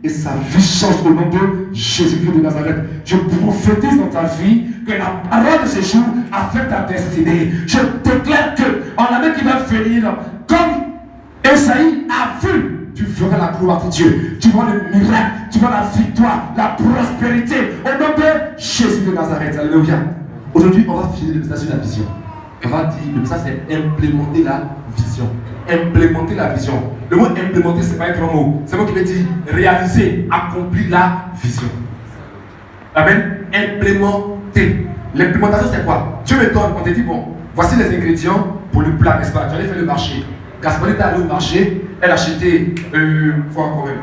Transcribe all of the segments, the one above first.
et sa vie change au nom de Jésus-Christ de Nazareth. Je prophétise dans ta vie que la parole de ce jour affecte ta destinée. Je déclare que en l'année qui va venir, comme Esaïe a vu, tu feras la gloire de Dieu, tu vois le miracle, tu vois la victoire, la prospérité au nom de Jésus de Nazareth. Alléluia. Aujourd'hui, on va finir le message sur la vision. On va dire, le message c'est implémenter la vision. Implémenter la vision. Le mot implémenter, ce n'est pas un grand mot. C'est moi qui vais dire réaliser, accomplir la vision. Amen. Implémenter. L'implémentation, c'est quoi? Dieu me donne, on te dit, bon, voici les ingrédients pour le plat, n'est-ce pas? Tu allais faire le marché. Gaspard est allé au marché, elle a acheté, fois quand même.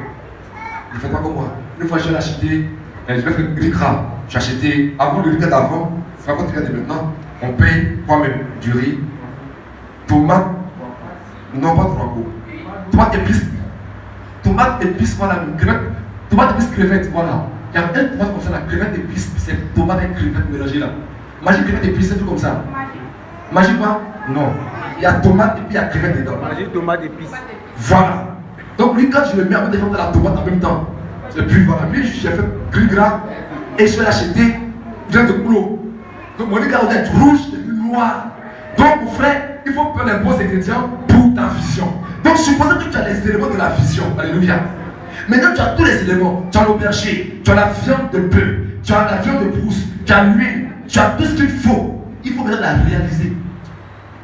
Ne faites pas comme moi. Une fois, j'ai acheté, je vais faire le riz-gras. J'ai acheté, avant le riz-gras d'avant, c'est pas votre riz-gras de maintenant. On paye quoi même? Du riz, tomate, non pas 3 coups. Tomate épice. Tomate épice, voilà, une crevette. Tomate épice crevette, voilà. Il y a un tomate comme ça, la crevette épice, c'est tomate et crevette mélangée là. Magie crevette épice, c'est tout comme ça. Magie quoi? Non. Il y a tomate et puis il y a crevette dedans. Magie tomate épice. Voilà. Donc lui, quand je le mets en même temps de la tomate en même temps, et puis voilà, puis j'ai fait gris-gras et je vais l'acheter, vient de boulot. Donc mon riz-gras doit être rouge et puis noir. Donc mon frère, il faut prendre les bons ingrédients pour ta vision. Donc supposons que tu as les éléments de la vision. Alléluia. Maintenant tu as tous les éléments. Tu as l'aubergine, tu as la viande de bœuf, tu as la viande de brousse, tu as l'huile, tu as tout ce qu'il faut. Il faut maintenant la réaliser.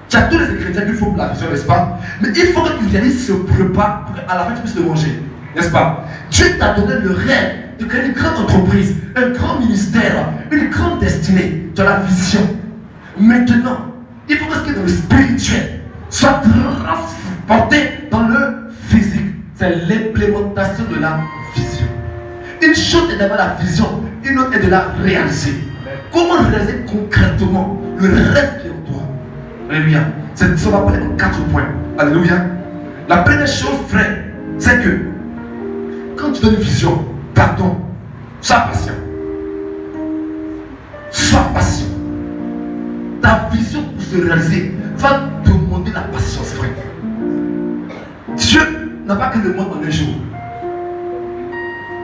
Tu as tous les ingrédients qu'il faut pour la vision, n'est-ce pas? Mais il faut que tu réalises ce repas pour qu'à la fin tu puisses le manger, n'est-ce pas? Dieu t'a donné le rêve de créer une grande entreprise, un grand ministère, une grande destinée. Tu as la vision. Maintenant, il faut que ce qui est dans le spirituel soit transporté dans le physique. C'est l'implémentation de la vision. Une chose est d'avoir la vision, une autre est de la réaliser. Comment réaliser concrètement le rêve qui est en toi? Alléluia. Ça va parler en 4 points. Alléluia. La première chose, frère, c'est que quand tu donnes une vision, pardon, sois patient. Sois patient. Ta vision pour se réaliser va demander la patience, frère. Dieu n'a pas que le monde en un jour.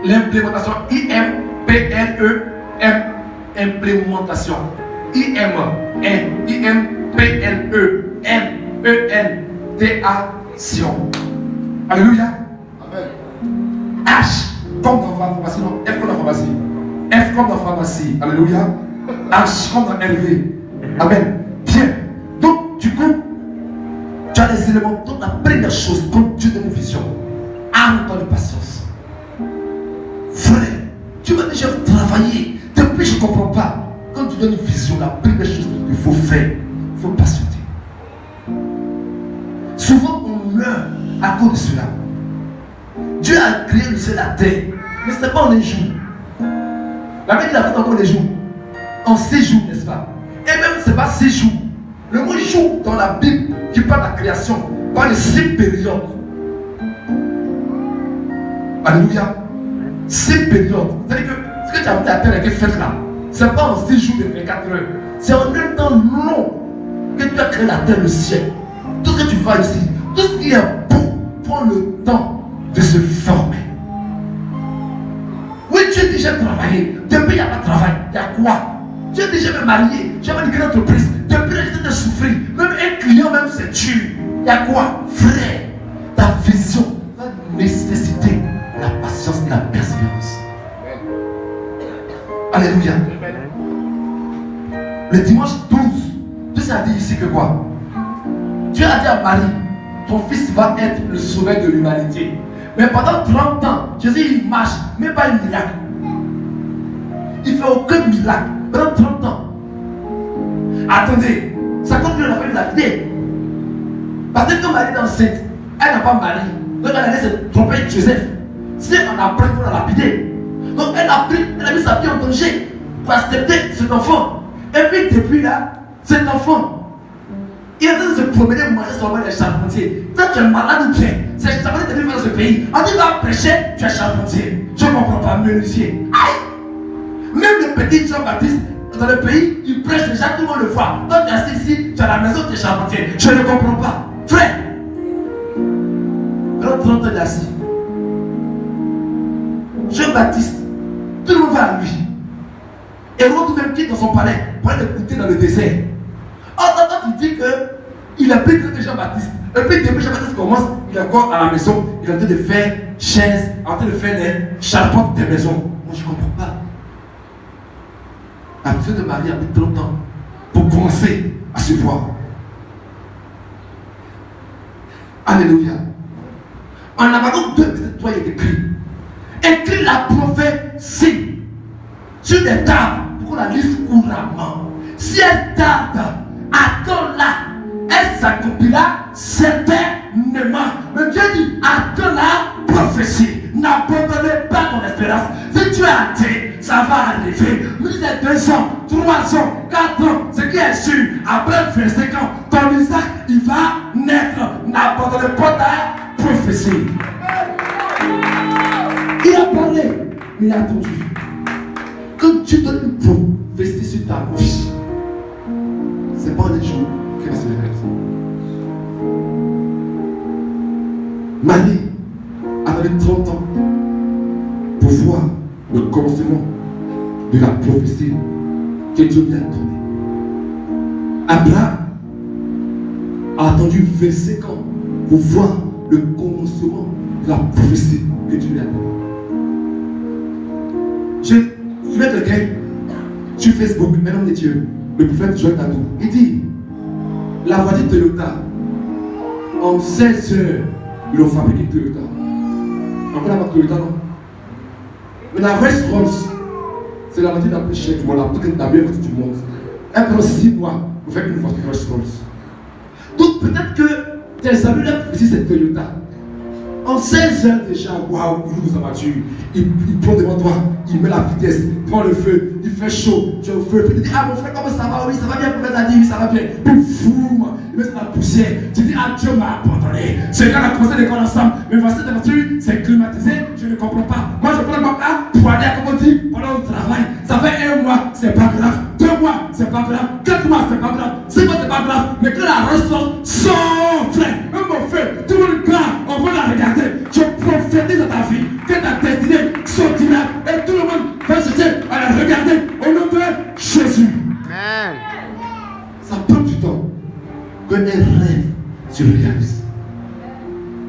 L'implémentation, I-M-P-L-E-M, implémentation. I-M-P-L-E-M-E-N-T-A-Tion. Alléluia. Amen. H comme dans la pharmacie, non? F comme dans la pharmacie. F comme dans la pharmacie. Alléluia. H comme dans LV. Amen. Bien. Donc, du coup, tu as les éléments. Donc, la première chose, quand Dieu donne une vision, arme-toi de patience. Frère, tu vas déjà travailler. Depuis, je ne comprends pas. Quand tu donnes une vision, la première chose qu'il faut faire, il faut patienter. Souvent, on meurt à cause de cela. Dieu a créé le ciel et la terre, mais ce n'est pas en un jour. La Bible a fait encore des jours. En 6 jours, n'est-ce pas? Et même, ce n'est pas 6 jours. Le mot jour dans la Bible qui parle de la création parle de 6 périodes. Alléluia. 6 périodes. C'est-à-dire que ce que tu as vu la terre a été faite là, ce n'est pas en 6 jours de 24 heures. C'est en un temps long que tu as créé la terre, le ciel. Tout ce que tu vois ici, tout ce qui est beau, prend le temps de se former. Oui, tu es déjà travaillé. Depuis, il n'y a pas de travail. Il y a quoi? Tu es déjà même marié. Tu as une grande entreprise. Depuis, il y a de souffrir. Même un client, même c'est dur. Il y a quoi? Frère, ta vision va nécessiter la patience et la persévérance. Alléluia. Le dimanche 12, Dieu a dit ici que quoi? Dieu a dit à Marie, ton fils va être le sauveur de l'humanité. Mais pendant 30 ans, Jésus il marche, mais pas un miracle. Il ne fait aucun miracle pendant 30 ans. Attendez, ça continue la famille de la vie. Parce que quand Marie est enceinte, elle n'a pas mari. Donc elle a laissé se tromper avec Joseph. Si on apprend, il faut la lapider. Donc elle a mis sa vie en danger pour accepter cet enfant. Et puis depuis là, cet enfant, il est en train de se promener, manger sur les charpentiers. Toi, tu es malade ou bien? C'est charpentier qui est venu dans ce pays. On dit va prêcher, tu es charpentier. Je ne comprends pas, menuisier. Aïe! Même le petit Jean-Baptiste, dans le pays, il prêche déjà, tout le monde le voit. Toi, tu es assis ici, tu es à la maison, tu es charpentier. Je ne comprends pas. Frère! Alors 30 ans, il est assis. Jean-Baptiste, tout le monde va à lui. Hérode même quitte dans son palais pour aller l'écouter dans le désert. Or, quand il dit qu'il a plus que Jean-Baptiste. Et puis, depuis Jean-Baptiste commence, il est encore à la maison, il est en train de faire chaises, en train de faire les charpentes des maisons. Moi, je ne comprends pas. La fille de Marie a mis trop longtemps pour commencer à se voir. Alléluia. En Habakkuk 2, verset 3, il est écrit. Écris la prophétie sur des tables pour qu'on la lise couramment. Si elle tarde, attends-la. Elle s'accomplira certainement. Mais Dieu dit, attends la prophétie. N'abandonnez pas ton espérance. Si tu es athée, ça va arriver. Mais c'est 2 ans, 3 ans, 4 ans, ce qui est sûr. Après 25 ans, ton Isaac, il va naître. N'abandonnez pas ta prophétie. Il a parlé, mais il a attendu. Quand tu donnes une prophétie sur ta vie, c'est pas des jours qui va se réaliser. Marie avait 30 ans pour voir le commencement de la prophétie que Dieu lui a donnée. Abraham a attendu 25 ans pour voir le commencement de la prophétie que Dieu lui a donnée. Je vais quelqu'un sur Facebook, un homme de Dieu, le prophète Joël Tadou. Il dit, la voiture Toyota, en 16 heures, ils ont fabriqué Toyota. On connaît la marque Toyota, non? Mais la Rolls-Royce, c'est la voiture la plus chère du monde, la meilleure voiture du monde. Elle prend 6 mois pour faire une voiture Rolls-Royce. Donc peut-être que tes amis là, ici c'est Toyota. En 16 heures déjà, waouh, il ouvre sa voiture, il prend devant toi, il met la vitesse, il prend le feu, il fait chaud, tu as le feu, puis il dit, ah mon frère, comment ça va? Oui, ça va bien, pour mettre oui, ça va bien. Puis fou, il met sur la poussière, tu dis, ah Dieu m'a abandonné. Ce gars a commencé l'école ensemble, mais voici ta voiture, c'est climatisé, je ne comprends pas. Moi je prends ma part pour aller, comme on dit, pendant le travail. Ça fait 1 mois, c'est pas grave, 2 mois, c'est pas grave, 4 mois, c'est pas grave, 5 mois, c'est pas grave, mais que la ressort, son frère, même mon frère, tout le monde grave, on va la regarder. Je prophétise dans ta vie que ta destinée sortira et tout le monde va chercher à la regarder au nom de Jésus. Amen. Ça prend du temps que les rêves se réalisent.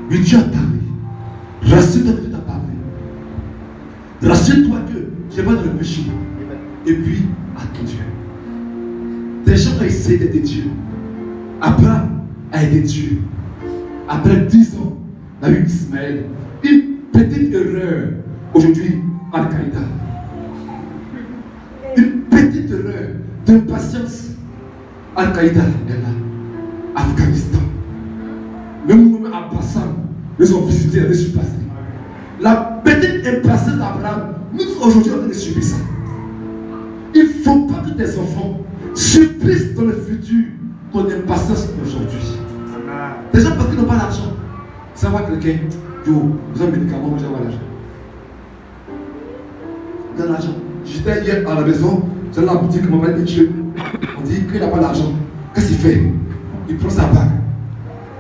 Mais Dieu a parlé. Rassure-toi que Dieu t'a parlé. Rassure-toi que tu n'es pas dans le péché. Et puis, attends Dieu. Des gens ont essayé d'être Dieu. Abraham a été Dieu. Après 10 ans, on a eu Ismaël. Une petite erreur aujourd'hui Al-Qaïda. Une petite erreur d'impatience. Al-Qaïda est là. Afghanistan. Même nous, à Bassam, nous ont visité, nous sommes passés. La petite impatience d'Abraham, nous aujourd'hui, on est subir ça. Il ne faut pas que tes enfants surprisent dans le futur ton impatience aujourd'hui. Les gens parce qu'ils n'ont pas l'argent. Ça va quelqu'un, yo, vous avez un médicament, moi j'ai l'argent. Dans l'argent. J'étais hier à la maison, j'allais à la boutique, on m'a dit Dieu. On dit qu'il n'a pas d'argent. Qu'est-ce qu'il fait? Il prend sa bague,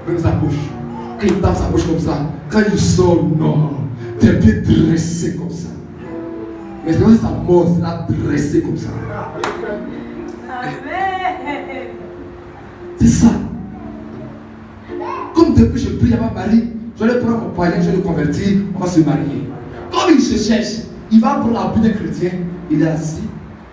il met dans sa poche. Quand il tape sa poche comme ça, quand il sort, non, t'es bien dressé comme ça. Mais c'est comme si sa mort, c'est là dressé comme ça. C'est ça. Comme depuis je prie à ma mari, je vais prendre mon poignet, je vais le convertir, on va se marier. Comme il se cherche, il va prendre la vie des chrétiens, il est assis.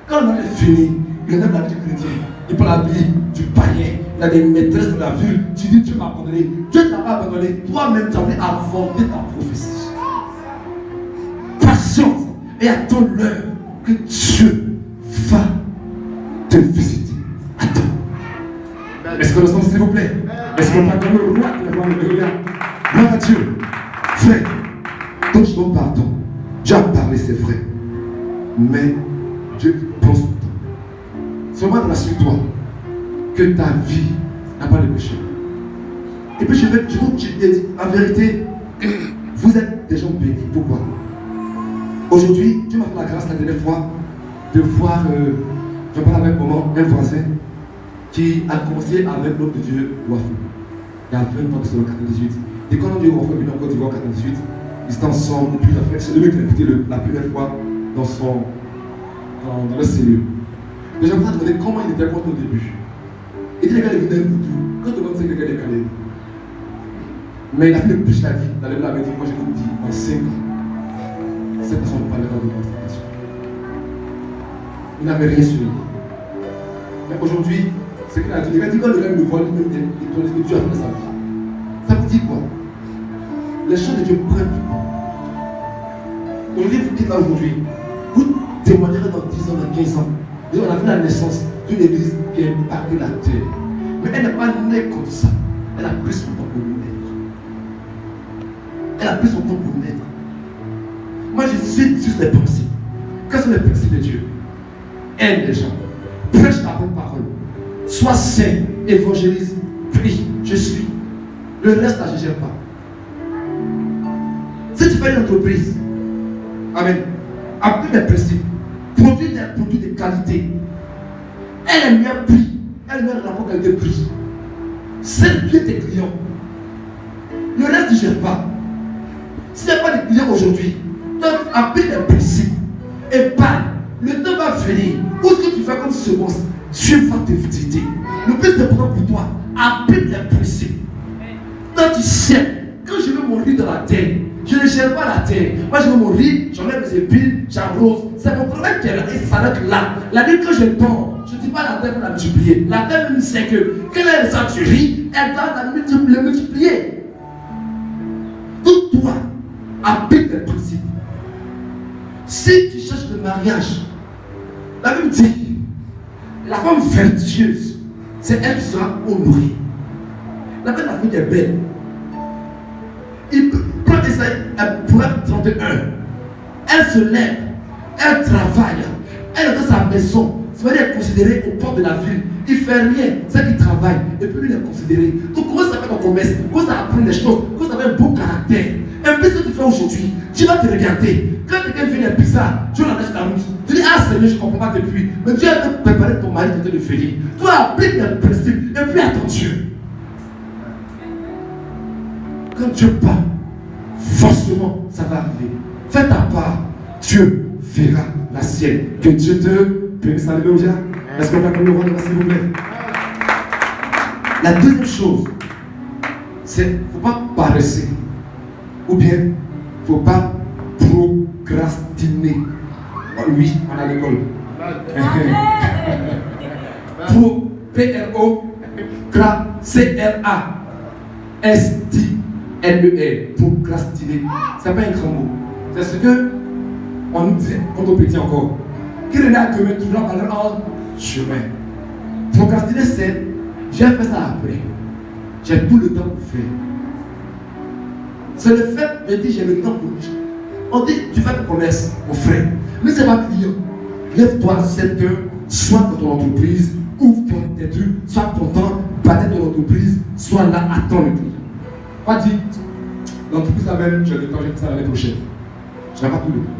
Quand on est fini, il enlève la vie du chrétien, il prend la vie du païen, il a des maîtresses de la ville, tu dis Dieu m'a abandonné. Dieu ne t'a pas abandonné, toi-même tu as voulu avorter ta prophétie. Patience et attends l'heure que Dieu va te visiter. Attends. Est-ce que nous sommes, s'il vous plaît? Est-ce qu'on parle le roi de la Alléluia? Gloire à Dieu. Frère, quand je t'en pardon, Dieu a parlé, c'est vrai. Mais Dieu pense tout le temps. Seulement rassure-toi que ta vie n'a pas de péché. Et puis je vous dis, en vérité, vous êtes des gens bénis. Pourquoi? Aujourd'hui, Dieu m'a fait la grâce la dernière fois de voir, je parle avec un voisin qui a commencé avec l'homme de Dieu, Wafou. Il y a 20 ans que c'est le 98. Et quand on dit Wafou est venu en Côte d'Ivoire en 98, Ils étaient ensemble, et puis c'est le mec qui l'a invité la première fois dans la cellule. Mais j'ai commencé à demander comment il était contre au début. Il dit les gars, ils venaient pour tout. Quand on demande c'est que les gars, ils calés. Mais il a fait le plus la vie. Dans le avait dit, moi je vous dis, en 5 ans, cette personne ne parlait pas de constipation. Il n'avait rien sur lui. Mais aujourd'hui, c'est qu'il a dit, il a dit quand le gars me voit, il me dit, ce que Dieu a fait dans sa vie. Ça vous dit quoi? Les choses de Dieu prennent du temps. Aujourd'hui, vous dites là aujourd'hui, vous témoignerez dans 10 ans, dans 15 ans. Et on a vu la naissance d'une église qui a impacté la terre. Mais elle n'est pas née comme ça. Elle a pris son temps pour naître. Elle a pris son temps pour naître. Moi, je suis juste les principes. Quels sont les principes de Dieu? Aime les gens. Prêche la bonne parole. Sois saint. Évangélise. Prie. Je suis. Le reste, là, je ne gère pas. Si tu fais une entreprise, amen, applique les principes. Produis des produits de qualité. Elle est meilleur prix. Elle est meilleur rapport qualité-prix. C'est bien tes clients. Le reste, tu ne gères pas. S'il n'y a pas de clients aujourd'hui, applique les principes. Et pas. Le temps va venir. Où est-ce que tu fais comme semence? Dieu va te visiter. Le plus important pour toi, applique les principes. Quand tu sais, quand je veux mourir dans la terre, je ne gère pas la terre. Moi, je veux mourir, j'enlève mes épines, j'arrose. C'est mon problème qui est là et ça s'arrête là. La nuit, quand je dors, je ne dis pas la terre pour la multiplier. La terre même sait que quand elle ça tu ris, elle doit la multiplier. Donc, toi, applique les principes. Si tu cherches le mariage, la Bible dit, la femme vertueuse, c'est elle qui sera honorée. La femme est belle. Il prend Esaïe, Proverbe 31. Elle se lève, elle travaille, elle est dans sa maison. C'est-à-dire qu'elle est considérée au port de la ville. Il ne fait rien, c'est qu'il travaille. Et puis lui, il est considéré. Donc, comment ça fait ton commerce? Comment ça apprend les choses? Comment ça fait un beau caractère? Et puis, ce que tu fais aujourd'hui, tu vas te regarder. Quand quelqu'un fait des pizzas, tu la laisses la route. Tu dis, ah Seigneur, je ne comprends pas depuis. Mais Dieu a préparé ton mari qui était de férir. Toi, applique les principes et puis attends Dieu. Quand Dieu parle, forcément, ça va arriver. Fais ta part, Dieu verra la sienne. Que Dieu te bénisse. Alléluia. Est-ce qu'on va comme le roi de la s'il vous plaît? La deuxième chose, c'est qu'il ne faut pas paresser. Ou bien, il ne faut pas procrastiner. Oh, oui, on a l'école. C-R-A-S-T-N-E-R. Procrastiner. Ce n'est pas un grand mot. C'est ce que on nous dit quand on petit encore. Qui est là demain toujours par en chemin. Procrastiner, c'est j'ai fait ça après. J'ai tout le temps pour faire. C'est le fait de dire j'ai le temps pour lui. On dit tu fais ton commerce, mon frère. Mais c'est pas client. Lève-toi à 7 heures, sois dans ton entreprise, ouvre tes trucs, sois content, bâtis ton entreprise, sois là, attends le client. Pas dit, l'entreprise là même, j'ai le temps, j'ai fait ça l'année prochaine. Je n'ai pas tout le temps.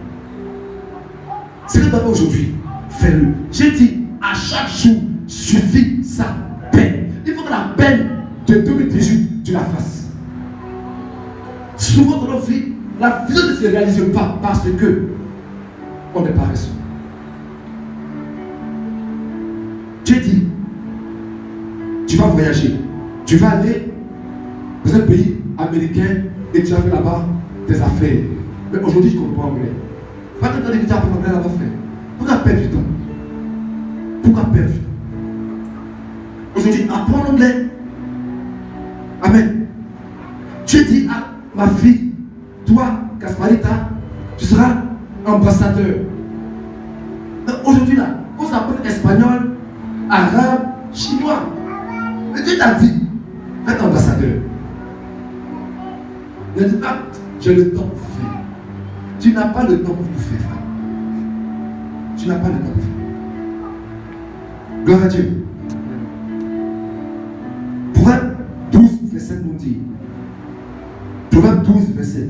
Ce que tu as fait aujourd'hui, fais-le. J'ai dit, à chaque jour, suffit sa peine. Il faut que la peine de 2018, tu la fasses. Souvent dans notre vie, la vision ne se réalise pas parce que on n'est pas paresseux. J'ai dit, tu vas voyager, tu vas aller dans un pays américain et tu as fait là-bas tes affaires. Mais aujourd'hui, je ne comprends pas anglais. Pas que tu as dit que tu as appris l'anglais là-bas, frère. Pourquoi perdre du temps? Pourquoi perdre du temps? Aujourd'hui, apprends l'anglais. Amen. Tu dis à ma fille, toi, Casparita, tu seras ambassadeur. Aujourd'hui, là, on s'apprend espagnol, arabe, chinois. Mais Dieu t'a dit, fais ambassadeur. Ne dis pas, j'ai le temps pour faire. Tu n'as pas le temps pour tout faire. Tu n'as pas le temps pour faire. Gloire à Dieu. Proverbe 12, verset nous dit. Proverbe 12, verset.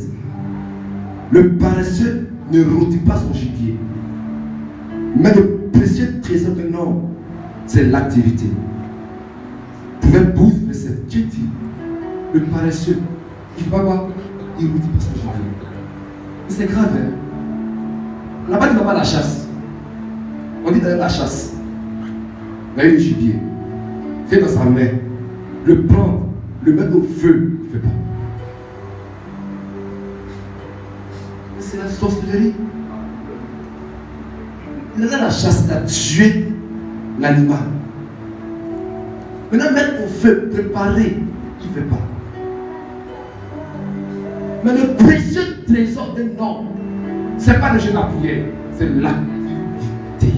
Le paresseux ne rôtit pas son gibier. Mais le précieux trésor de l'homme, c'est l'activité. Proverbe 12, verset. Dieu dit, le paresseux, il ne va pas, il ne rôtit pas son gibier. C'est grave, hein. Là-bas, il n'y a pas la chasse. On dit d'aller la chasse. Il y a le gibier. Fait dans sa main. Le prendre, le mettre au feu, il ne fait pas. C'est la sorcellerie. Il a la chasse, il a tué l'animal. Maintenant, mettre au feu, préparer, il ne fait pas. Mais le précieux trésor d'un homme, ce n'est pas le jeu de la prière, c'est l'activité.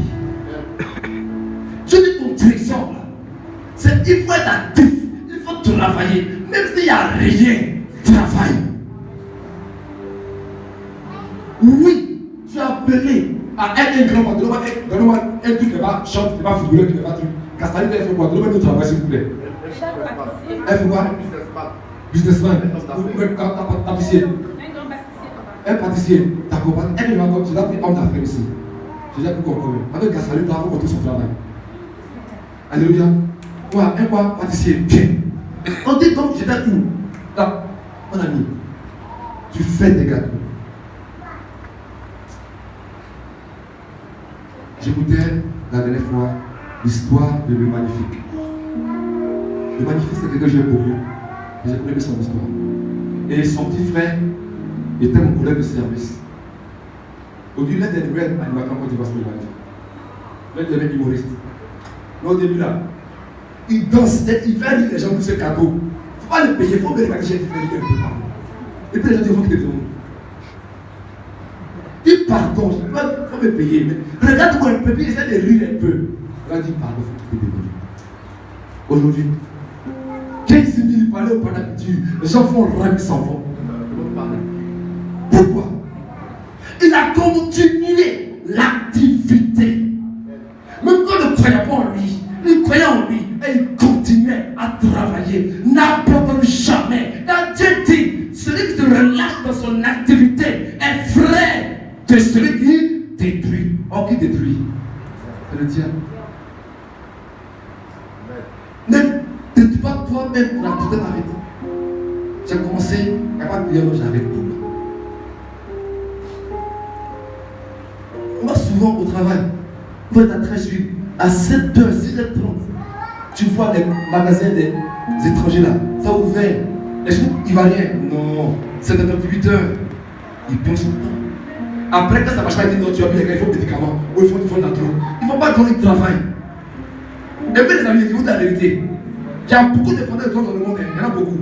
Je dis ton trésor là, il faut être actif, il faut travailler, même s'il n'y a rien, travaille. Oui, tu es appelé à être un grand patron, donne-moi un truc qui va chanter, qui va footballer, qui va truc. Castali, elle fait quoi? Donne-moi un travail s'il vous plaît. Elle fait quoi? Businessman. Tapissier. Un pâtissier. D'accord. Elle est là, j'ai déjà pris homme d'affaires ici. J'ai déjà pris quoi comme avec Castali, tu as fait son travail. Alléluia. Quoi? Un quoi? Pâtissier. Bien. On dit donc, j'étais où? Là, mon ami, tu fais des gâteaux. J'écoutais la dernière fois l'histoire de Le Magnifique. Le Magnifique, c'est quelqu'un que j'aime beaucoup. Et j'ai connu son histoire. Et son petit frère était mon collègue de service. Aujourd'hui, l'un des nouvelles animateurs en Côte d'Ivoire, c'est Le Magnifique. L'un des nouvelles humoristes. Mais au début, là, il danse, il fait rire les gens pour ce cadeau. Il ne faut pas le payer, il faut que les magiciens fassent rire un peu. Et puis les gens disent, il faut qu'ils te donnent. Dis pardon, il faut me payer. Mais regarde-moi un peu, puis essaie de rire un peu. Là, dis pardon, il faut que tu te donnes. Aujourd'hui, 15 000 parlaient au Panamitude, les gens font rêve, ils s'en vont. Pourquoi? Il a continué l'activité. Même quand il ne croyait pas en lui, il croyait en lui et il continuait à travailler. N'abandonne jamais. Quand Dieu dit, celui qui se relâche dans son activité est frère de celui qui détruit. Or, qui détruit? C'est le diable. Ne détruis pas toi-même pour l'activité d'arrêter. J'ai commencé à pas prier, j'arrête tout. Moi, souvent au travail, vous êtes à 13 juillet, à 7h, 6h30, tu vois les magasins des étrangers là, ça ouvert. Les gens ivoiriens, non, c'est à 8h, ils prennent son temps. Après, quand ça marche pas, ils disent non, tu as mis les gars, il faut des médicaments, ou il faut la drogue. Ils ne vont pas donner de travail. Et puis les amis, ils vous la vérité. Il y a beaucoup de vendeurs de drogue dans le monde, il y en a beaucoup.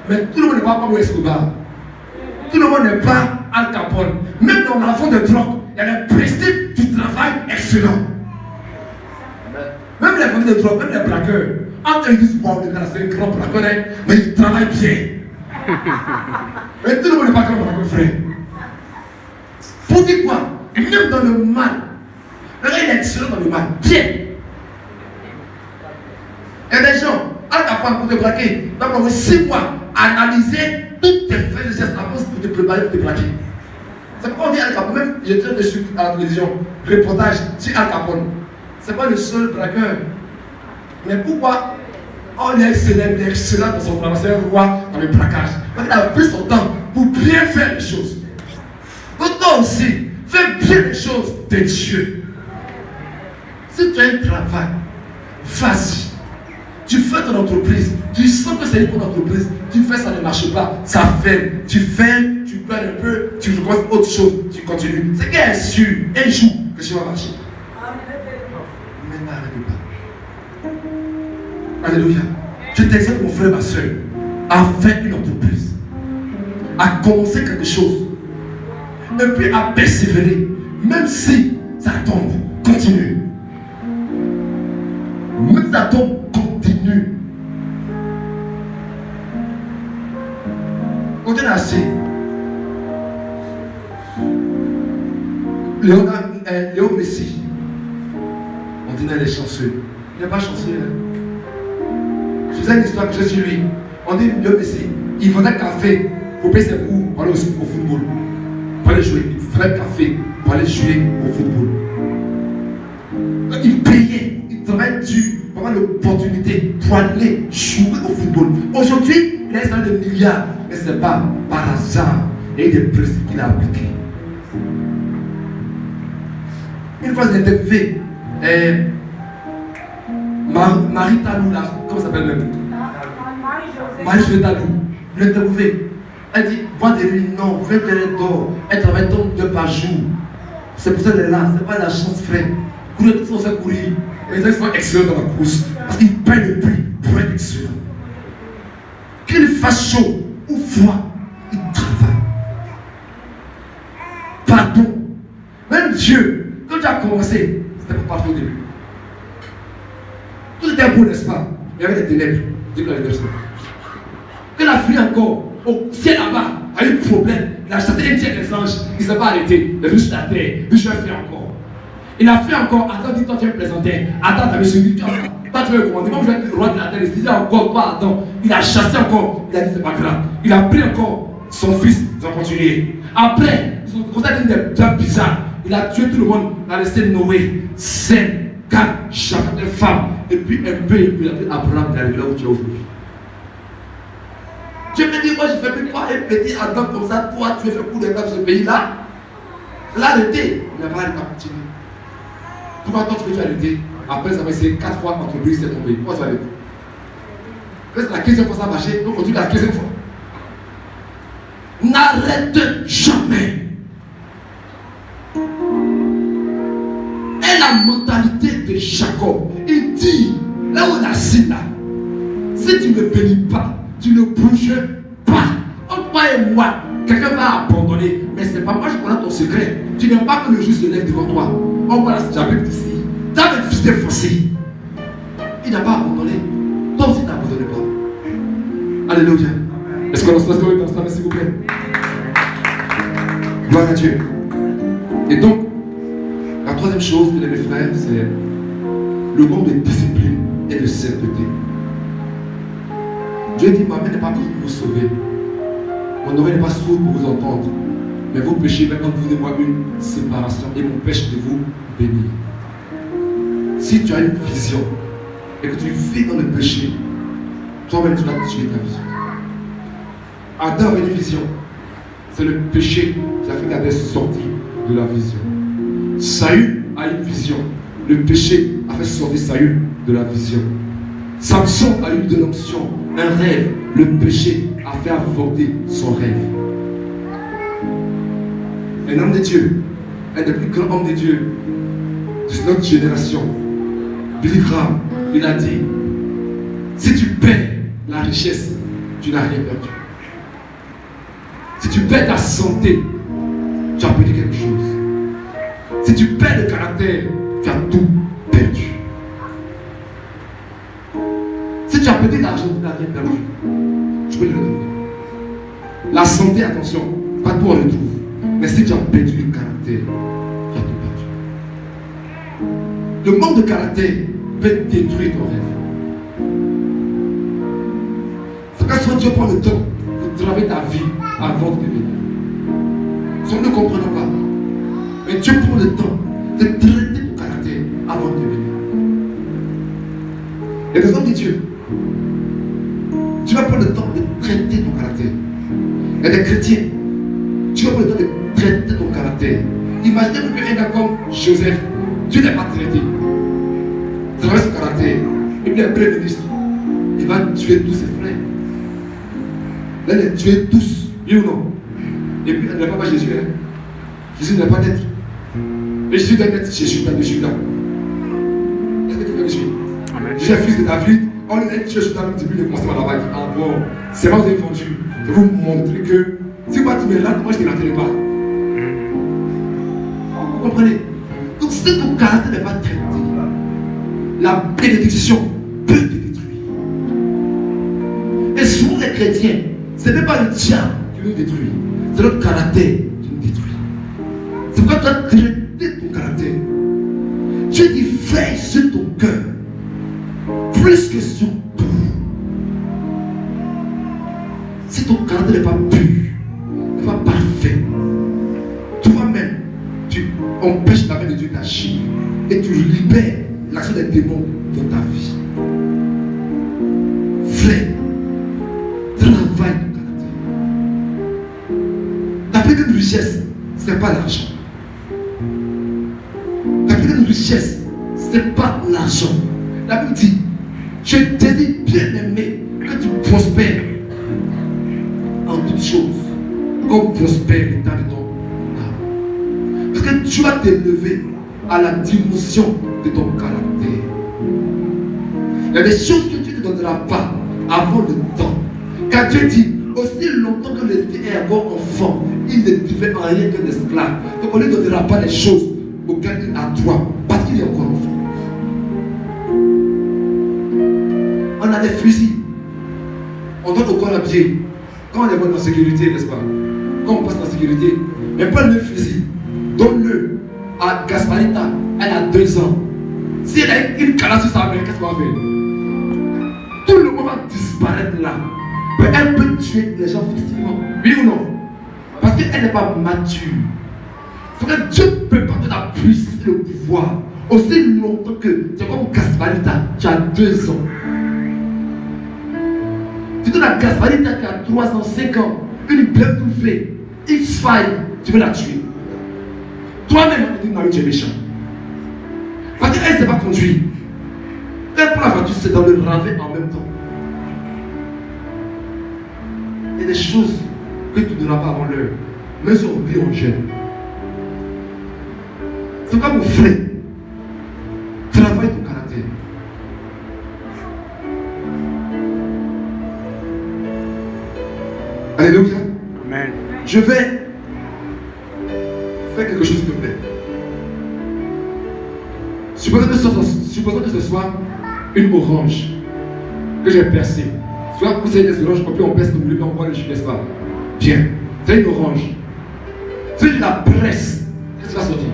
Mais tout le monde n'est pas Pablo Escobar. Tout le monde n'est pas Al Capone. Même dans la vente de drogue, il y a le principe du travail excellent. Même les vendeurs de drogue, même les braqueurs, entre ils disent wow, c'est un grand braqueur, mais ils travaillent bien. Mais tout le monde n'est pas grand braqueur, frère. Pour dire quoi? Même dans le mal, le gars il est excellent dans le mal, bien. Il y a des gens, Al Capone pour te braquer, il va prendre 6 mois à analyser toutes tes faits de gestes avant pour te préparer pour te braquer. C'est pourquoi on dit Al Capone, même j'ai traité dessus à la télévision, reportage sur Al Capone. C'est pas le seul braqueur. Mais pourquoi on est excellent dans son travail, c'est un roi dans le braquage. Parce qu'il a pris son temps pour bien faire les choses. Donc toi aussi, fais bien les choses de Dieu. Si tu as un travail, vas-y. Tu fais ton entreprise, tu sens que c'est une bonne entreprise, tu fais, ça ne marche pas, ça fait, tu fais, tu perds un peu, tu recommences autre chose, tu continues. C'est qu'il est sûr, un jour, que ça va marcher. Mais n'arrête pas. Alléluia. Je t'exhorte, mon frère, ma soeur, à faire une entreprise, à commencer quelque chose, et puis à persévérer, même si ça tombe, continue. Même si ça tombe, continue. On est assez. Léo Messi. On dit qu'il est chanceux. Il n'est pas chanceux. Hein? Je faisais une histoire que j'ai sur lui. On dit Léo Messi. Il vendait un café pour payer ses cours pour aller au football. Pour aller jouer. Il faisait un café pour aller jouer au football. Il payait. Il travaillait dur pour avoir l'opportunité pour aller jouer au football. Aujourd'hui, il a installé des milliards. Mais ce n'est pas par hasard. Il y a des principes qu'il a appliqués. Une fois, j'ai interviewé Marie Talou, là, comment ça s'appelle même? Marie-Josée Talou. Je l'ai interviewé. Elle dit, boire de l'huile, non, 20 heures d'or. Elle travaille donc 2 par jour. C'est pour ça qu'elle est là, c'est pas la chance, frère. Courir, tout ça, courir. Et les gens sont excellents dans la course. Parce qu'ils payent le prix pour être excellents. Qu'il fasse chaud ou froid, ils travaillent. Pardon. Même Dieu, quand tu as commencé, c'était pas parfait au début. Tout était beau, n'est-ce pas? Il y avait des ténèbres. Dieu l'a dit. Que la fille encore, au ciel là-bas, a eu un problème. Il a chassé un tiers des anges. Il ne s'est pas arrêté. Il est venu sur la terre. Puis je vais faire encore. Il a fait encore. Adam dit, toi tu vas me présenter. Adam t'avais suivi. Toi tu vas me commander. Moi je vais être le roi de la terre. Il disait encore pas Adam. Il a chassé encore. Il a dit c'est pas grave. Il a pris encore son fils. Ils ont continué. Après, ils ont commencé à dire des gens bizarres. Il a tué tout le monde. Il a laissé Noé, Sem, Cam, Japheth, des femmes. Et puis un peu, il a pris Abraham. Il est arrivé là où tu es aujourd'hui. Dieu me dit, moi je fais plus quoi un petit Adam comme ça, toi tu fais coup d'état dans ce pays-là. L'arrêter, il n'a pas arrêté à continuer. Pourquoi toi tu veux arrêter? Après ça va essayer 4 fois entreprise, c'est tombé. Pourquoi tu vas arrêter? C'est la 15e fois ça a marché, donc continue la 15e fois. N'arrête jamais. Et la mentalité de Jacob, il dit, là où on a assis là, si tu ne bénis pas, tu ne bouges pas. Entre toi et moi, quelqu'un va abandonner. Mais ce n'est pas moi, je connais ton secret. Tu n'aimes pas que le juste se lève devant toi. On voit la j'habite ici. Tu as le fils de fossé. Il n'a pas abandonné. Toi aussi, tu n'abandonnes pas. Alléluia. Est-ce qu'on se passe dans ce temps, s'il vous plaît? Gloire à Dieu. Et donc, la troisième chose, mes frères, c'est le manque de discipline et de sainteté. Dieu dit, ma main n'est pas pour vous sauver. Mon oreille n'est pas sourde pour vous entendre. Mais vos péchés, maintenant, vous de moi une séparation et m'empêche de vous bénir. Si tu as une vision et que tu vis dans le péché, toi-même tu vas tuer ta vision. Adam avait une vision. C'est le péché qui a fait qu'Adam est sorti de la vision. Saül a une vision. Le péché a fait sortir Saül de la vision. Samson a eu de l'onction, un rêve. Le péché a fait avorter son rêve. Un homme de Dieu, un des plus grands hommes de Dieu de notre génération, Billy Graham, il a dit, si tu perds la richesse, tu n'as rien perdu. Si tu perds ta santé, tu as perdu quelque chose. Si tu perds le caractère, tu as tout perdu. Si tu as perdu l'argent, tu n'as rien perdu. Tu peux le retrouver. La santé, attention, pas tout on retrouve. Mais si tu as perdu le caractère, tu as tout perdu. Le manque de caractère peut détruire ton rêve. C'est parce que Dieu prend le temps de travailler ta vie avant de venir. Si on ne comprend pas, mais Dieu prend le temps de traiter ton caractère avant de venir. Et les hommes de Dieu, tu vas prendre le temps de traiter ton caractère. Et les chrétiens, tu vas prendre le temps de traiter ton caractère. Imaginez-vous qu'un gars comme Joseph, Dieu n'est pas traité. Travaille son caractère. Et puis un premier ministre, il va tuer tous ses frères. Là, il les tuer tous. Oui ou non? Et puis, il n'y a pas Jésus. Hein? Jésus n'a pas d'être. Mais Jésus doit être chez Judas, de Judas. Est-ce que tu veux Jésus? Jésus est fils de David. On est tué Judas depuis le commencement là-bas. Ah bon, c'est moi qui ai vendu. Je vais vous montrer que si moi tu me rates, moi je ne te raterai pas. Vous comprenez? Donc si ton caractère n'est pas traité, la bénédiction peut te détruire. Et souvent les chrétiens, ce n'est pas le diable qui nous détruit, c'est notre caractère qui nous détruit. C'est pourquoi tu dois traiter ton caractère. Dieu dit veille sur ton cœur, plus que sur tout. Si ton caractère n'est pas pur, n'est pas parfait, toi-même, tu empêches la main de Dieu d'agir et tu libères l'action des démons dans ta vie. Frère, travaille ton caractère. Ta plus grande richesse, ce n'est pas l'argent. Ta plus grande richesse, ce n'est pas l'argent. La Bible dit, je désire bien aimé que tu prospères en toutes choses, comme prospère l'état de ton âme. Parce que tu vas t'élever à la dimension de ton caractère. Il y a des choses que tu ne donneras pas avant le temps. Car Dieu dit, aussi longtemps que l'Éternel est encore enfant, il ne devait en rien qu'un esclave. Donc on ne lui donnera pas les choses auxquelles il a droit, parce qu'il est encore enfant. On a des fusils. On donne au corps à pied. Quand on est bon en sécurité, n'est-ce pas? Quand on passe en sécurité, mais pas le fusil. Donne-le à Gasparita. Elle a 2 ans. Si elle a une calasse sur sa main, qu'est-ce qu'on va faire? Tout le monde va disparaître là. Mais elle peut tuer les gens facilement. Oui ou non? Parce qu'elle n'est pas mature. C'est que Dieu ne peut pas te la puissance et le pouvoir. Aussi longtemps que tu es comme Gasparita, tu as 2 ans. Tu donnes à Gasparita qui a 3 ans, 5 ans, une bien bouffée, X5, tu veux la tuer. Toi-même, tu dis non, tu es méchant. Parce qu'elle ne sait pas conduire. Elle prend la voiture, c'est dans le ravet en même temps. Il y a des choses que tu ne donneras pas avant l'heure. Mais si on vit en jeune. C'est comme mon frère. Travaille ton caractère. Alléluia. Amen. Je vais faire quelque chose, s'il te plaît. Supposons que ce soit une orange que j'ai percée. Soit vous savez des oranges, on perce le boulot, on voit le jus, n'est-ce pas? Bien. C'est une orange. Si je la presse, qu'est-ce qui va sortir?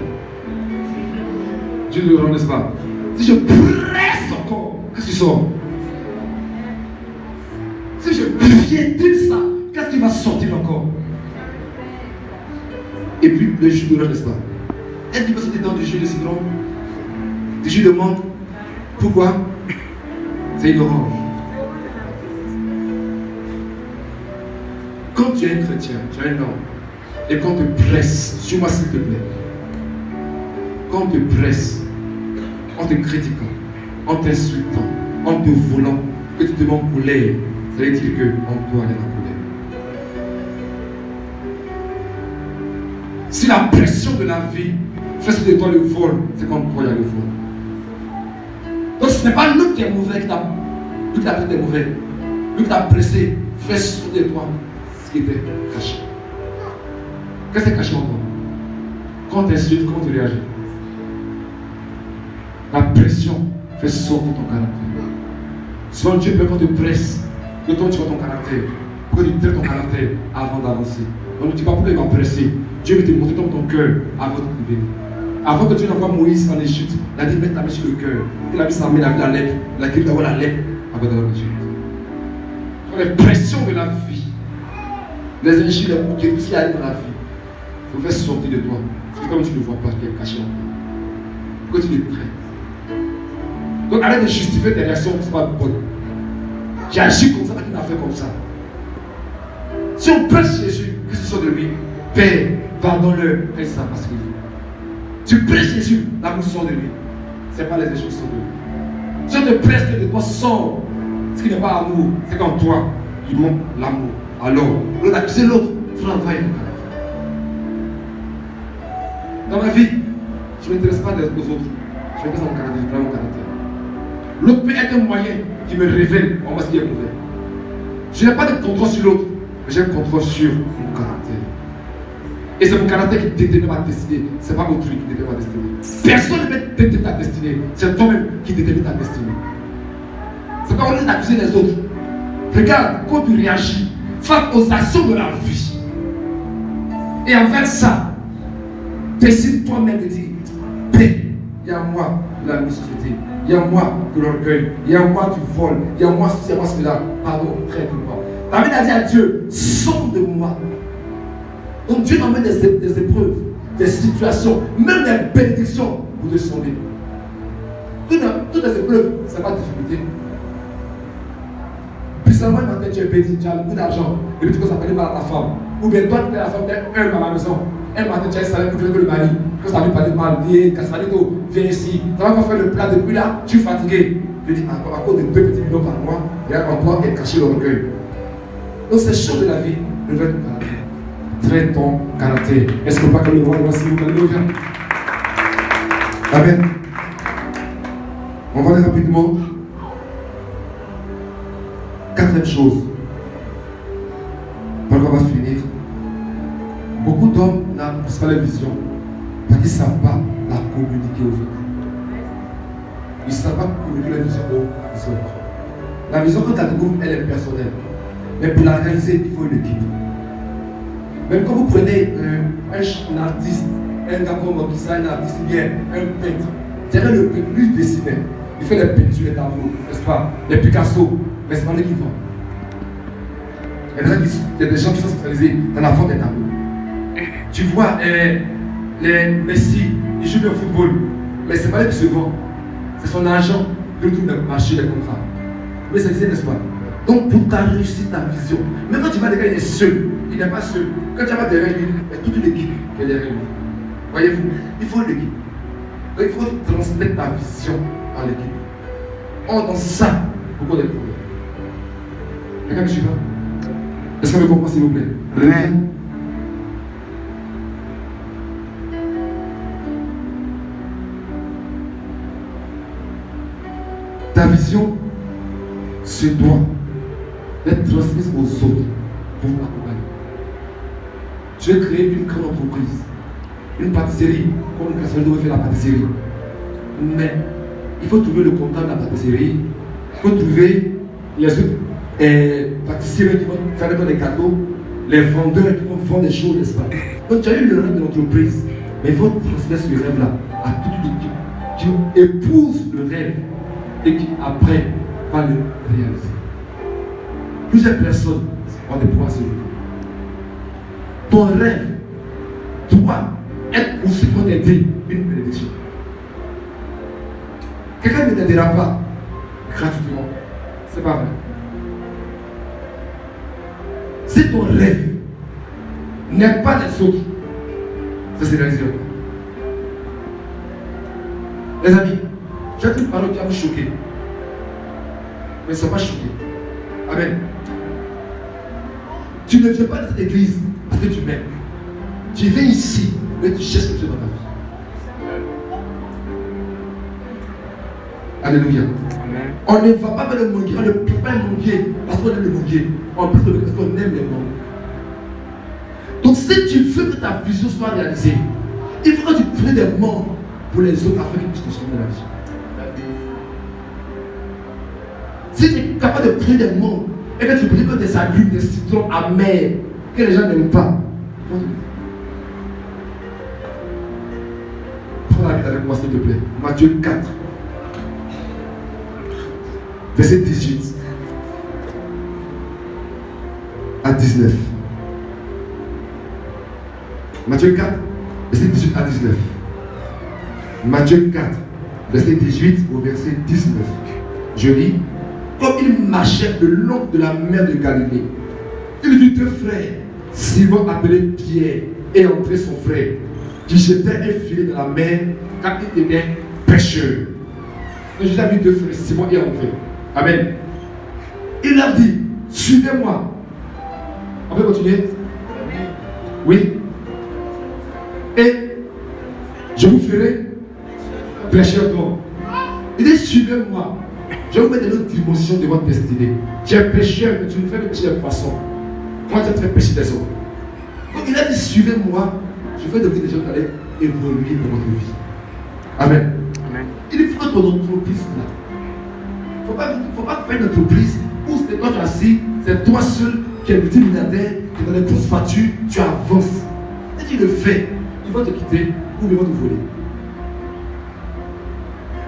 Jus d'orange, n'est-ce pas? Si je presse encore, qu'est-ce qui sort? Si je piétine ça, qu'est-ce qui va sortir encore? Et puis le jus d'orange, n'est-ce pas? Est-ce qu'il peut sortir dans du jus de citron? Du jus de menthe? Pourquoi? C'est une orange. Quand tu es un chrétien, tu es un homme, et qu'on te presse, suis-moi s'il te plaît, quand on te presse, en te critiquant, en t'insultant, en te volant, que tu te mets en colère, ça veut dire qu'on doit aller en colère. Si la pression de la vie fait sur toi le vol, c'est qu'on doit y aller le vol. Donc ce n'est pas l'autre qui est mauvais, qui t'a pris des mauvais, lui qui t'a pressé, fait sur toi ce qui était caché. Qu'est-ce qui est caché en toi? Quand tu insultes, comment tu réagis? La pression fait sortir ton caractère. Souvent Dieu peut quand te presse, que toi tu vois ton caractère, pour que tu traites ton caractère avant d'avancer. On ne dit pas pourquoi il va presser. Dieu veut te montrer ton cœur avant de te venir. Avant que tu n'envoies Moïse en Égypte, il a dit mets ta main sur le cœur. Il a mis sa main, il a vu la lèpre. Il a dit d'avoir la lèpre avant d'aller en Égypte. Les pressions de la vie, les injures, les bouquets, tout ce qui arrive dans la vie, il faut faire sortir de toi. C'est comme tu ne le vois pas, qui est caché en toi. Pourquoi tu le traites? Donc arrête de justifier tes réactions qui ne sont pas bonnes. J'ai agi comme ça, il m'a fait comme ça. Si on prêche Jésus, que ce soit de lui, Père, pardonne-le, fais ça parce qu'il faut. Tu prêches Jésus, l'amour sort de lui. Ce n'est pas les échecs qui sont de lui. Si on te presse de toi, sort. Ce qui n'est pas amour, c'est qu'en toi, il manque l'amour. Alors, au lieu d'accuser l'autre, travaille le caractère. Dans ma vie, je ne m'intéresse pas aux autres. Je fais pas ça mon caractère, je travaille mon caractère. L'autre peut être un moyen qui me révèle en moi ce qui est mauvais. Je n'ai pas de contrôle sur l'autre, mais j'ai un contrôle sur mon caractère. Et c'est mon caractère qui détermine ma destinée. Ce n'est pas autrui qui détermine ma destinée. Personne ne peut déterminer ta destinée. C'est toi-même qui détermine ta destinée. C'est pas au lieu d'accuser les autres. Regarde comment tu réagis face aux actions de la vie. Et avec ça, décide toi-même de dire paix. Il y a moi la méchanceté. Il y a moi de l'orgueil. Il y a moi du vol. Il y a moi ceci, il y a moi cela. Pardon, traite-moi. David a dit à Dieu, sonde-moi. Donc Dieu t'emmène des épreuves, des situations, même des bénédictions pour te sonder. Toutes les épreuves, ce n'est pas de difficulté. Bizarrement, matin, tu es béni, tu as beaucoup d'argent, et puis tu commences à parler mal à ta femme. Ou bien toi, tu es la femme d'un à la maison, Un matin, tu as un salaire pour que le mari, que ça lui parle mal, Casalito, viens ici. Tu vas encore faire le plat depuis là, tu es fatigué. Je dis, à cause de 2 petits millions par mois, et là, en toi est caché le recueil. Donc, ces choses de la vie révèlent ton caractère. Traite ton caractère. Est-ce que pas que le roi de la s'il vous plaît? Amen. On va aller rapidement. 4e chose. Par quoi on va finir. Beaucoup d'hommes n'apprécient pas la vision parce qu'ils ne savent pas la communiquer aux autres. Ils ne savent pas communiquer la vision aux autres. La vision, quand tu la découvres, elle est personnelle. Mais pour la réaliser, il faut une équipe. Même quand vous prenez un artiste, un gars comme Mokissa, un artiste bien, un peintre, derrière le peintre, lui dessinait. Il fait les peintures, les tableaux, n'est-ce pas? Les Picasso, mais c'est pas lui qui vend. Il y a des gens qui sont spécialisés dans la vente des tableaux. Tu vois, les Messi, ils jouent au football, mais c'est pas lui qui se vend. C'est son argent qui trouve le marché des contrats. Mais c'est n'est-ce pas? Donc pour ta réussite, ta vision, même quand tu vas derrière, il est seul. Il n'est pas seul. Quand tu vas derrière lui, il y a toute une équipe qui est derrière lui. Voyez-vous, il faut une équipe. Donc il faut transmettre ta vision à l'équipe. Or, dans ça, beaucoup de problèmes. Quelqu'un qui suit là? Est-ce qu'on me comprend, s'il vous plaît? Amen. Ta vision se doit d'être transmise aux autres pour l'accompagner. Tu veux créer une grande entreprise, une pâtisserie, comme le Casalito veut faire la pâtisserie. Mais il faut trouver le comptable de la pâtisserie, il faut trouver les autres pâtissiers qui vont faire des gâteaux, les vendeurs qui vont vendre des choses, n'est-ce pas? Donc tu as eu le rêve de l'entreprise, mais il faut transmettre ce rêve-là à toute l'équipe qui épouse le rêve et qui après va le réaliser. Plusieurs personnes ont des points à ce niveau. Ton rêve doit être aussi pour t'aider une bénédiction. Quelqu'un ne t'aidera pas gratuitement. C'est pas vrai. Si ton rêve n'est pas des autres, ça c'est réalisé. Les amis, j'ai une parole qui va vous choquer. Mais ne sois pas choqué. Amen. Tu ne viens pas de cette église parce que tu m'aimes. Tu viens ici, mais tu cherches quelque chose dans ta vie. Alléluia. Amen. On ne va pas vers le manguier, on ne peut pas manguer parce qu'on aime le manguier. On peut le parce qu'on aime les mangues. Donc si tu veux que ta vision soit réalisée, il faut que tu prennes des membres pour les autres afin qu'ils puissent consommer la vision. Si tu es capable de prendre des membres et que tu pries que des agrumes, des citrons amers que les gens n'aiment pas, prends la Bible avec moi s'il te plaît. Matthieu 4, verset 18 à 19. Matthieu 4, verset 18 à 19. Matthieu 4, verset 18 au verset 19. Je lis. Comme il marchait le long de la mer de Galilée, il vit 2 frères, Simon appelé Pierre et André son frère, qui jetaient un filet dans la mer car ils étaient pêcheurs. Donc Jésus a vu 2 frères, Simon et André. Amen. Il leur dit, suivez-moi. On peut continuer? Oui. Et je vous ferai pêcheurs d'hommes. Il dit, suivez-moi. Je vais vous mettre dans une autre dimension de votre destinée. Tu es pécheur, mais tu ne fais que pêcher des poissons. Moi, je te fais pêcher des hommes. Donc il a dit, suivez-moi. Je vais devenir des gens qui allaient évoluer dans votre vie. Amen. Amen. Il faut que ton entreprise là. Il ne faut pas faire une entreprise où c'est toi qui es assis, c'est toi seul qui es multimilliardaire, qui est dans les grosses voitures, tu avances. Et tu le fais, ils vont te quitter ou ils vont te voler.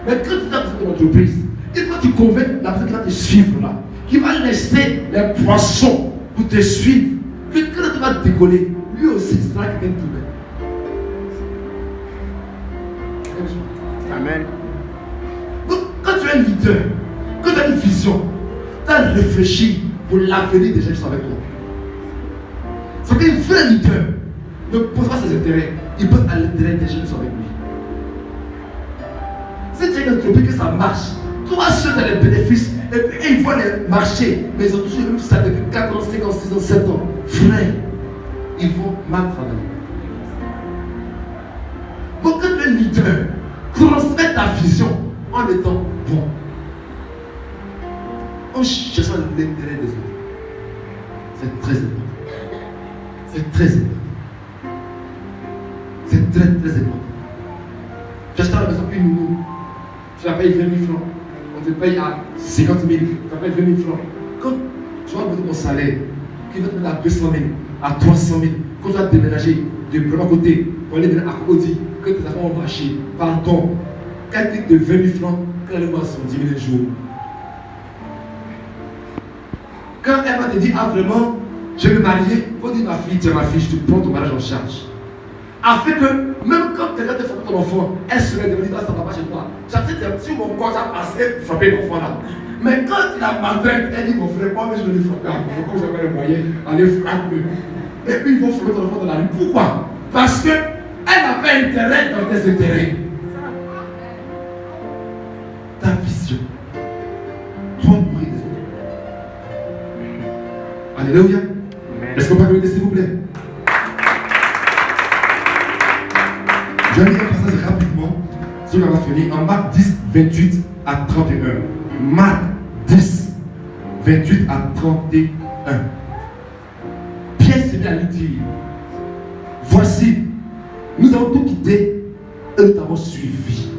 Mais quand tu as ton entreprise, il faut que tu convainques la personne qui va te suivre là, qui va laisser les poissons pour te suivre, que quand tu vas décoller, lui aussi sera quelqu'un de tout. Amen. Donc, quand tu es un leader, quand tu as une vision, tu as réfléchi pour l'avenir des gens qui sont avec toi. C'est qu'un vrai leader ne pose pas ses intérêts. Il pense à l'intérêt des gens qui sont avec lui. Si tu as une entreprise que ça marche, toi, ceux qui ont les bénéfices, et puis ils voient les marchés, mais ils ont toujours le même ça depuis 4 ans, 5 ans, 6 ans, 7 ans. Frère, ils vont mal travailler. Donc, quand le leader transmet ta vision en étant bon, en cherchant l'intérêt des autres, c'est très important. C'est très important. C'est très très important. J'achète à la maison une nounou. Tu la payes 20 000 francs. On te paye à 50 000. Tu la payes 20 000 francs. Quand tu vas mettre ton salaire, qui va te mettre à 200 000, à 300 000, quand tu vas déménager de premier côté pour aller à Cody, que tes affaires vont marcher, pardon, quand tu de 20 000 francs, quand les mois sont 10 000 jours. Quand elle va te dire, ah vraiment, je vais me marier, il faut dire ma fille, tiens ma fille, je te prends ton mariage en charge. Afin que, même quand quelqu'un te frappe ton enfant, elle serait devenue dans sa papa chez toi. Tu as dit, si mon corps a passé pour frapper l'enfant là. Mais quand il a maltraité, elle dit, mon frère, moi je vais lui frapper. Pourquoi j'avais les moyens d'aller frapper? Et puis ils vont frapper ton enfant dans la rue. Pourquoi? Parce qu'elle n'a pas intérêt dans tes intérêts. Ta vision doit mourir des autres. Alléluia. Est-ce qu'on peut applaudir s'il vous plaît? Je vais lire un passage rapidement, si on va finir, en Marc 10, 28 à 31. Marc 10, 28 à 31. Pierre s'est mis à lui dire, voici, nous avons tout quitté et nous t'avons suivi.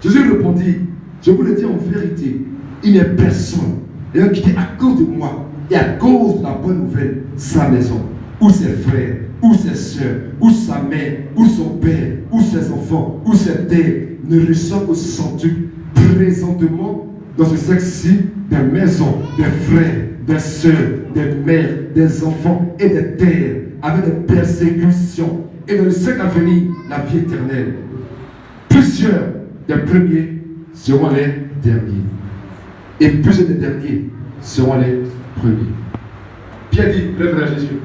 Jésus répondit, je vous le dis en vérité, il n'y a personne ayant quitté à cause de moi et à cause de la bonne nouvelle sa maison, ou ses frères, ou ses soeurs, ou sa mère, ou son père, ou ses enfants, ou ses terres, ne reçoit qu'au centuple présentement dans ce sexe-ci des maisons, des frères, des soeurs, des mères, des enfants et des terres, avec des persécutions, et dans le siècle à venir, la vie éternelle. Plusieurs des premiers seront les derniers, et plusieurs des derniers seront les premiers. Pierre dit, frère Jésus,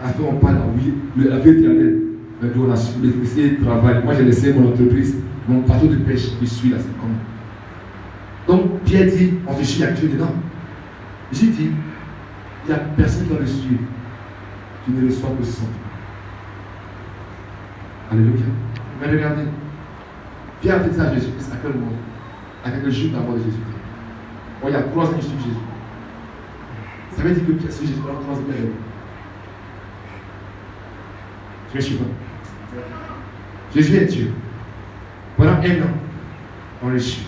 après on parle de la vie éternelle, mais on a laissé le travail. Moi j'ai laissé mon entreprise, mon bateau de pêche, je suis là, c'est comment. Donc Pierre dit, on te suit, il y a Dieu dedans. Jésus dit, il n'y a personne qui va le suivre. Tu ne reçois que son. Alléluia. Mais regardez, Pierre a dit ça à Jésus-Christ à quel moment? À quelques jours de la mort de Jésus-Christ. Bon, il y a 3 ans qu'il suit Jésus. Ça veut dire que Pierre suit Jésus pendant 3 ans. Je ne suis pas. Jésus est Dieu. Pendant 1 an, on le suit.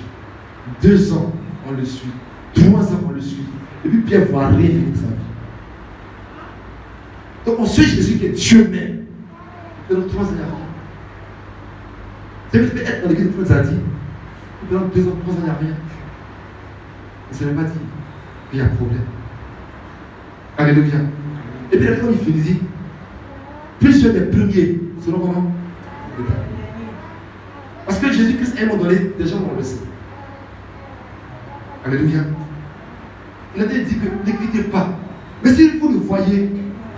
2 ans, on le suit. 3 ans, on le suit. Et puis Pierre va rien finir sa vie. Donc on suit Jésus qui est Dieu même. Pendant 3 ans, il n'y a rien. C'est vrai que tu peux être dans l'église de Dieu, dit. Pendant 2 ans, 3 ans, il n'y a rien. Mais ça ne veut pas dire qu'il y a un problème. Alléluia. Et puis comme il finit, dit, plusieurs des premiers seront comment? Parce que Jésus-Christ, à un moment donné, des gens vont le sait. Alléluia. Il a dit que ne quittez pas. Mais si vous ne voyez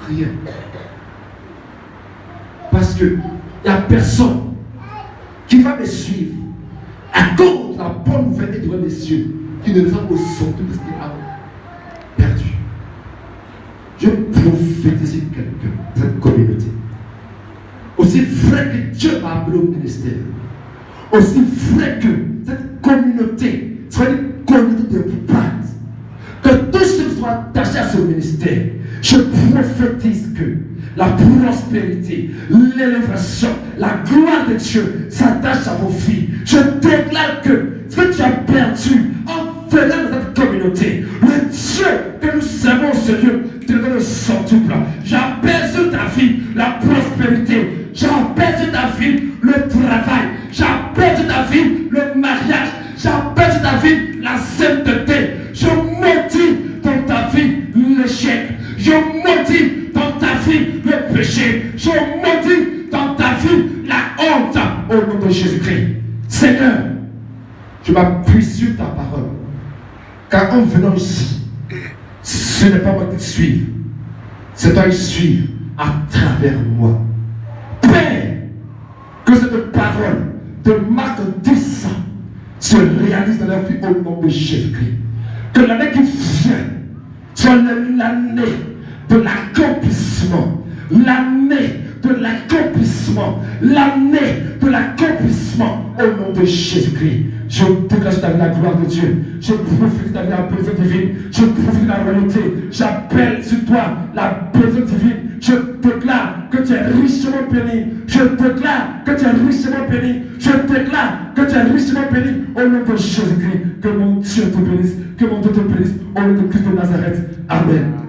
rien, parce qu'il n'y a personne qui va me suivre à cause de la bonne nouvelle et du royaume des cieux, qui ne ressemble au centre de ce qu'il a perdu. Je prophétise sur quelqu'un, cette communauté. Aussi vrai que Dieu m'a appelé au ministère, aussi vrai que cette communauté soit une communauté de base, que tous ceux qui sont attachés à ce ministère, je prophétise que la prospérité, l'élévation, la gloire de Dieu s'attache à vos filles. Je déclare que ce que tu as perdu en venant dans cette communauté, le Dieu que nous servons au Seigneur, te donne le centuple. J'appelle sur ta vie la prospérité. J'appelle sur ta vie le travail. J'appelle sur ta vie le mariage. J'appelle sur ta vie la sainteté. Je maudis dans ta vie l'échec. Je maudis dans ta vie le péché. Je maudis dans ta vie la honte. Au nom de Jésus-Christ. Seigneur, je m'appuie sur ta parole. Car en venant ici, ce n'est pas moi qui te suive. C'est toi qui suive à travers moi. Père, que cette parole de Marc 10 se réalise dans la vie au nom de Jésus-Christ. Que l'année qui vient soit l'année de l'accomplissement. L'année de l'accomplissement. L'année de l'accomplissement au nom de Jésus-Christ. Je déclare sur ta vie la gloire de Dieu. Je profite de ta vie la présence divine. Je profite de la royauté. J'appelle sur toi la présence divine. Je déclare que tu es richement béni. Je déclare que tu es richement béni. Je déclare que tu es richement béni au nom de Jésus-Christ. Que mon Dieu te bénisse. Que mon Dieu te bénisse au nom de Christ de Nazareth. Amen.